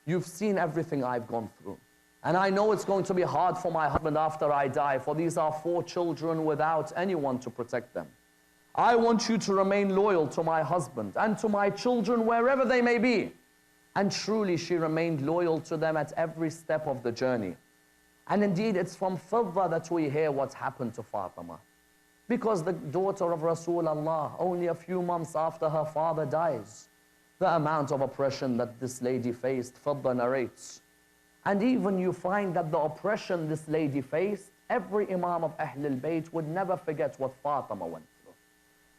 you've seen everything I've gone through. And I know it's going to be hard for my husband after I die, for these are 4 children without anyone to protect them. I want you to remain loyal to my husband and to my children wherever they may be. And truly she remained loyal to them at every step of the journey. And indeed it's from fizza that we hear what's happened to Fatima. Because the daughter of Rasulullah, only a few months after her father dies, the amount of oppression that this lady faced, fizza narrates. And even you find that the oppression this lady faced, every Imam of Ahlul Bayt would never forget what Fatima went through.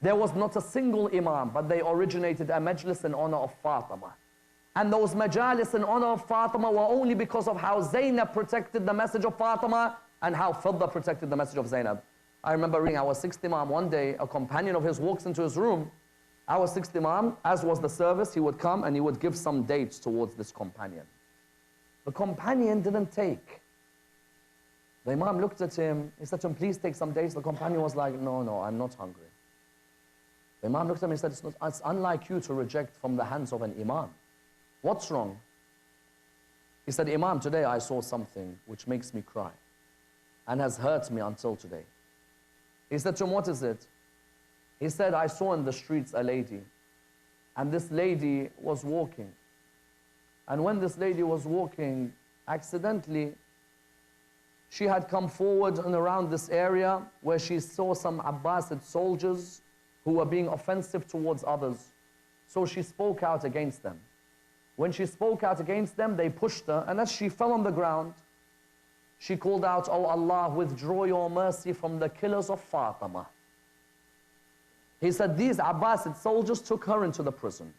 There was not a single Imam, but they originated a majlis in honor of Fatima. And those majalis in honor of Fatima were only because of how Zainab protected the message of Fatima and how fizza protected the message of Zainab. I remember reading our 6th Imam one day, a companion of his walks into his room. Our 6th Imam, as was the service, he would come and he would give some dates towards this companion. The companion didn't take. The Imam looked at him, he said to him, please take some dates. The companion was like, no, I'm not hungry. The Imam looked at him and said, it's unlike you to reject from the hands of an Imam. What's wrong? He said, Imam, today I saw something which makes me cry and has hurt me until today. He said to him, what is it? He said, I saw in the streets a lady, and this lady was walking. And when this lady was walking, accidentally, she had come forward and around this area where she saw some Abbasid soldiers who were being offensive towards others. So she spoke out against them. When she spoke out against them, they pushed her, and as she fell on the ground, she called out, "Oh Allah, withdraw your mercy from the killers of Fatima." He said, these Abbasid soldiers took her into the prison.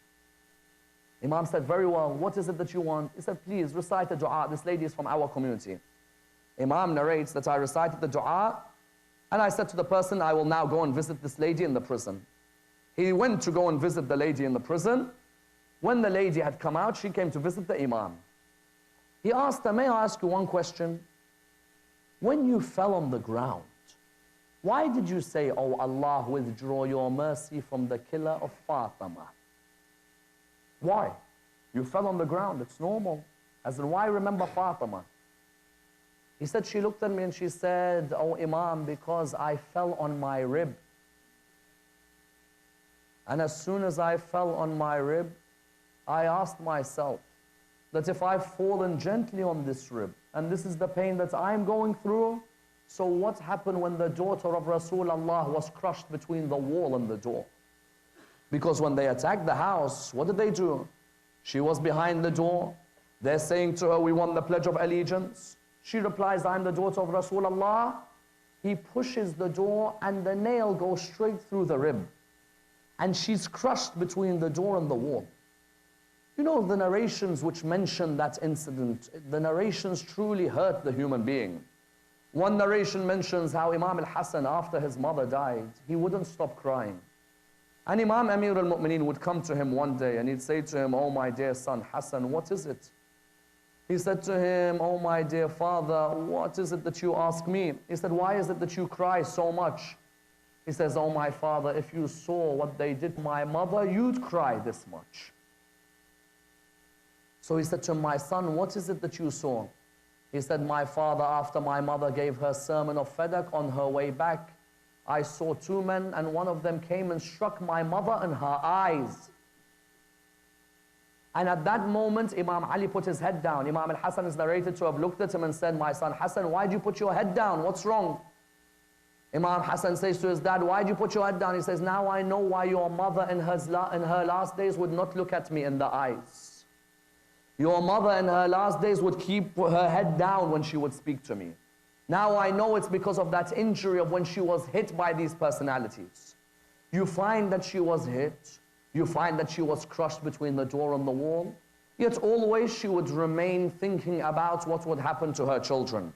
Imam said, very well, what is it that you want? He said, please recite the dua. This lady is from our community. Imam narrates that I recited the dua, and I said to the person, I will now go and visit this lady in the prison. He went to go and visit the lady in the prison. When the lady had come out, she came to visit the Imam. He asked her, may I ask you one question? When you fell on the ground, why did you say, "Oh Allah, withdraw your mercy from the killer of Fatima"? Why? You fell on the ground, it's normal. As in, why remember Fatima? He said, she looked at me and she said, "Oh Imam, because I fell on my rib. And as soon as I fell on my rib, I asked myself that if I've fallen gently on this rib, and this is the pain that I'm going through, so what happened when the daughter of Rasulullah was crushed between the wall and the door?" Because when they attacked the house, what did they do? She was behind the door. They're saying to her, "We want the pledge of allegiance." She replies, "I'm the daughter of Rasulullah." He pushes the door and the nail goes straight through the rib. And she's crushed between the door and the wall. You know, the narrations which mention that incident, the narrations truly hurt the human being. One narration mentions how Imam al-Hassan, after his mother died, he wouldn't stop crying. And Imam Amir al-Mu'mineen would come to him one day and he'd say to him, "Oh my dear son Hassan, what is it?" He said to him, "Oh my dear father, what is it that you ask me?" He said, "Why is it that you cry so much?" He says, "Oh my father, if you saw what they did to my mother, you'd cry this much." So he said to him, "My son, what is it that you saw?" He said, "My father, after my mother gave her sermon of Fadak, on her way back, I saw 2 men and one of them came and struck my mother in her eyes. And at that moment, Imam Ali put his head down. Imam al-Hassan is narrated to have looked at him and said, "My son Hassan, why did you put your head down? What's wrong?" Imam Hassan says to his dad, "Why did you put your head down?" He says, "Now I know why your mother in her last days would not look at me in the eyes. Your mother in her last days would keep her head down when she would speak to me. Now I know it's because of that injury of when she was hit by these personalities." You find that she was hit. You find that she was crushed between the door and the wall. Yet always she would remain thinking about what would happen to her children.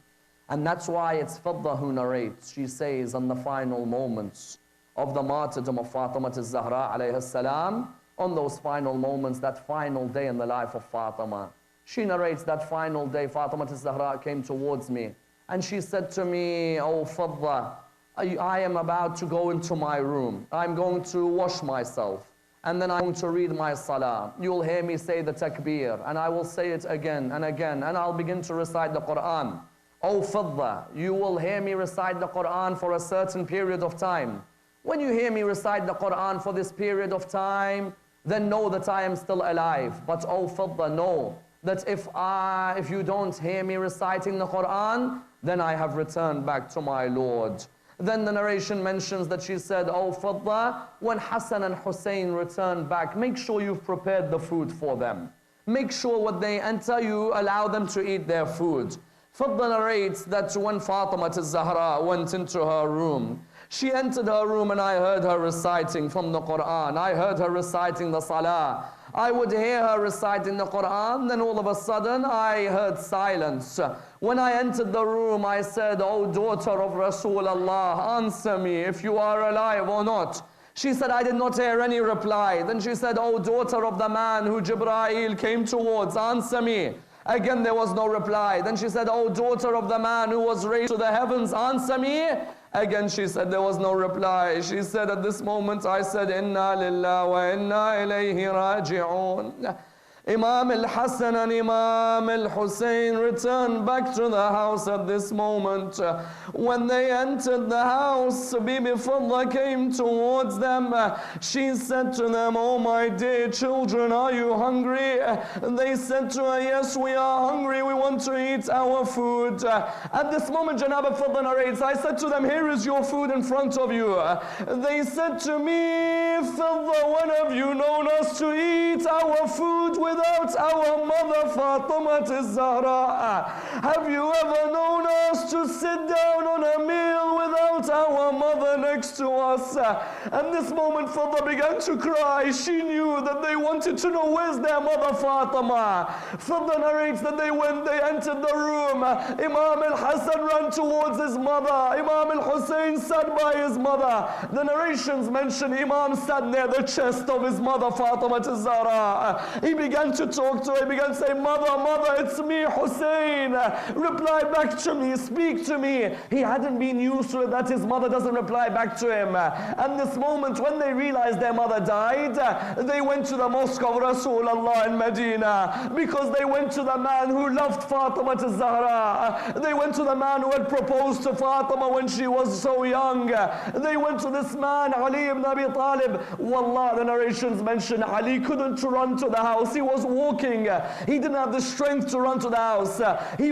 And that's why it's Fidda who narrates. She says in the final moments of the martyrdom of Fatima al-Zahra alayhi salam, on those final moments, that final day in the life of Fatima, she narrates that final day Fatima al-Zahra came towards me and she said to me, "Oh Fidda, I am about to go into my room. I'm going to wash myself. and then I'm going to read my salah. You'll hear me say the takbir, and I will say it again and again, and I'll begin to recite the Quran. O fizza, you will hear me recite the Quran for a certain period of time. When you hear me recite the Quran for this period of time, then know that I am still alive. But O fizza, know that if you don't hear me reciting the Quran, then I have returned back to my Lord. Then the narration mentions that she said, O fizza, when Hassan and Hussein return back, make sure you've prepared the food for them. Make sure when they enter, you allow them to eat their food. Fidda narrates that when Fatima al-Zahra went into her room, she entered her room and I heard her reciting from the Quran. I heard her reciting the Salah. I would hear her reciting the Quran, then all of a sudden I heard silence. When I entered the room, I said, O daughter of Rasulullah, answer me if you are alive or not. She said, I did not hear any reply. Then she said, O daughter of the man who Jibreel came towards, answer me. Again, there was no reply. Then she said, O daughter of the man who was raised to the heavens, answer me. Again, she said, there was no reply. She said, at this moment, I said, Inna lillahi wa inna ilayhi raji'un. Imam al-Hassan and Imam al-Hussein returned back to the house at this moment. When they entered the house, Bibi Fidda came towards them. She said to them, oh my dear children, are you hungry? They said to her, yes, we are hungry. We want to eat our food. At this moment, Janaba Fidda narrates, I said to them, here is your food in front of you. They said to me, Fidda, when have you known us to eat our food without our mother Fatima al-Zahra? Have you ever known us to sit down on a meal without our mother next to us? And this moment Fidda began to cry. She knew that they wanted to know where's their mother Fatima. Fidda narrates that they entered the room. Imam al-Hassan ran towards his mother. Imam al-Hussein sat by his mother. The narrations mention Imam sat near the chest of his mother Fatima al-Zahra. He began to talk to her. He began to say, mother, mother, it's me, Hussein. Reply back to me, speak to me. He hadn't been used to it that his mother doesn't reply back to him. And this moment, when they realized their mother died, they went to the mosque of Rasulullah in Medina, because they went to the man who loved Fatima al-Zahra. They went to the man who had proposed to Fatima when she was so young. They went to this man, Ali ibn Abi Talib. Wallah, the narrations mention Ali couldn't run to the house. He was walking. He didn't have the strength to run to the house. He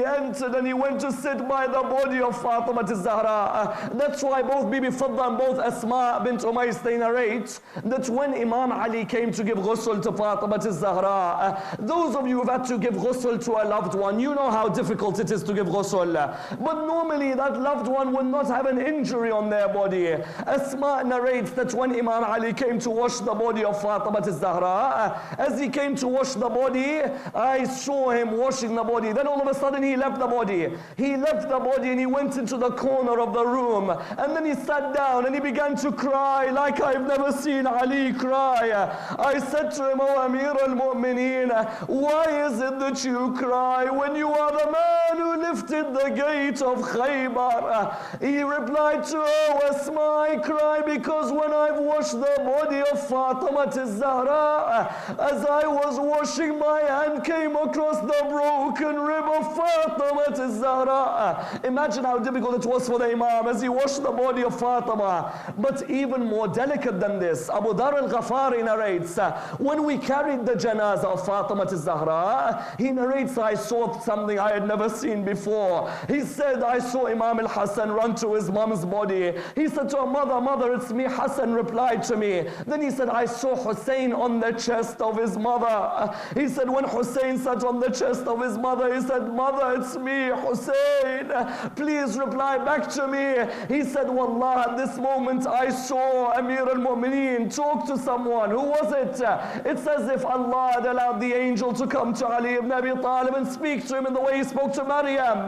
entered and he went to sit by the body of Fatima al-Zahra. That's why both Bibi Fidda and both Asma bint Umays, they narrate that when Imam Ali came to give ghusl to Fatima al-Zahra, those of you who have had to give ghusl to a loved one, you know how difficult it is to give ghusl. But normally that loved one would not have an injury on their body. Asma narrates that when Imam Ali came to wash the body of Fatima al-Zahra, as he came to wash the body, I saw him washing the body. Then all of a sudden he left the body. He left the body and he went into the corner of the room. And then he sat down and he began to cry like I've never seen Ali cry. I said to him, oh Amir al-Mu'mineen, why is it that you cry when you are the man who lifted the gate of Khaybar? He replied to her, Asma, I cry because when I've washed the body of Fatima al-Zahra, as I was washing, my hand came across the broken rib of Fatima al-Zahra. Imagine how difficult it was for the Imam as he washed the body of Fatima. But even more delicate than this, Abu Dhar al-Ghafari narrates, when we carried the janazah of Fatima al-Zahra, he narrates, I saw something I had never seen before. He said, I saw Imam al-Hassan run to his mom's body. He said to her, mother, mother, it's me. Hassan replied to me. Then he said, I saw Hussein on the chest of his mother. He said, when Hussein sat on the chest of his mother, he said, mother, it's me, Hussein. Please reply back to me. He said, Wallah, at this moment I saw Amir al-Mu'mineen talk to someone. Who was it? It's as if Allah had allowed the angel to come to Ali ibn Abi Talib and speak to him in the way he spoke to Maryam.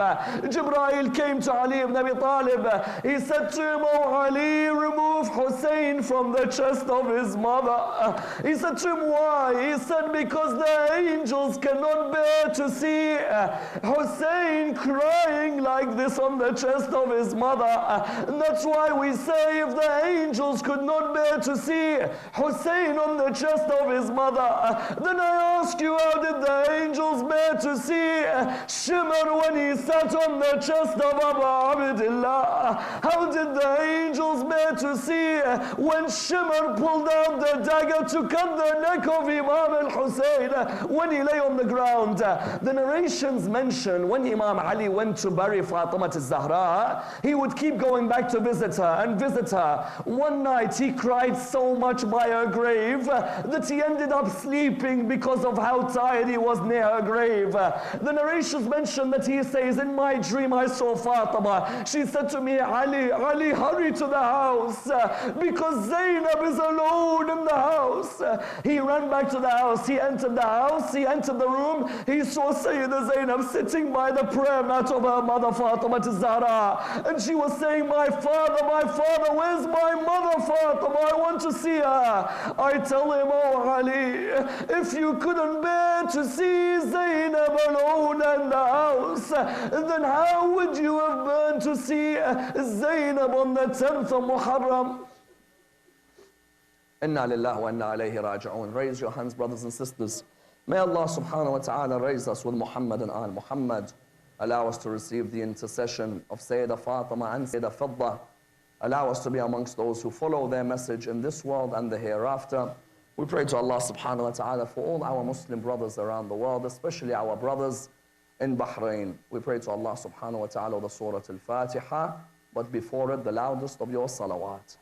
Jibreel came to Ali ibn Abi Talib. He said to him, oh Ali, remove Hussein from the chest of his mother. He said to him, why? He said, because the angels cannot bear to see Hussein crying like this on the chest of his mother. Zahra. And that's why we say if the angels could not bear to see Hussein on the chest of his mother, then I ask you, how did the angels bear to see Shimr when he sat on the chest of Abu Abdullah? How did the angels bear to see when Shimr pulled out the dagger to cut the neck of Imam al-Hussein when he lay on the ground? The narrations mention when Imam Ali went to bury Fatima al-Zahra, he would keep going back to visit her and visit her. One night he cried so much by her grave that he ended up sleeping because of how tired he was near her grave. The narrations mention that he says, in my dream I saw Fatima. She said to me, Ali, Ali, hurry to the house because Zainab is alone in the house. He ran back to the house. He entered the house. He entered the room. He saw Sayyidah Zainab sitting by the prayer mat of her mother Fatima al-Zahra. And she was saying, my father, where's my mother Fatima? I want to see her. I tell him, oh Ali, if you couldn't bear to see Zainab alone in the house, then how would you have burned to see Zainab on the 10th of Muharram? Inna lillahi wa inna alayhi raji'un. Raise your hands, brothers and sisters. May Allah subhanahu wa ta'ala raise us with Muhammad and Al Muhammad. Allow us to receive the intercession of Sayyidah Fatima and Sayyidah Fidda. Allow us to be amongst those who follow their message in this world and the hereafter. We pray to Allah subhanahu wa ta'ala for all our Muslim brothers around the world, especially our brothers in Bahrain. We pray to Allah subhanahu wa ta'ala the Surah Al-Fatiha, but before it, the loudest of your salawat.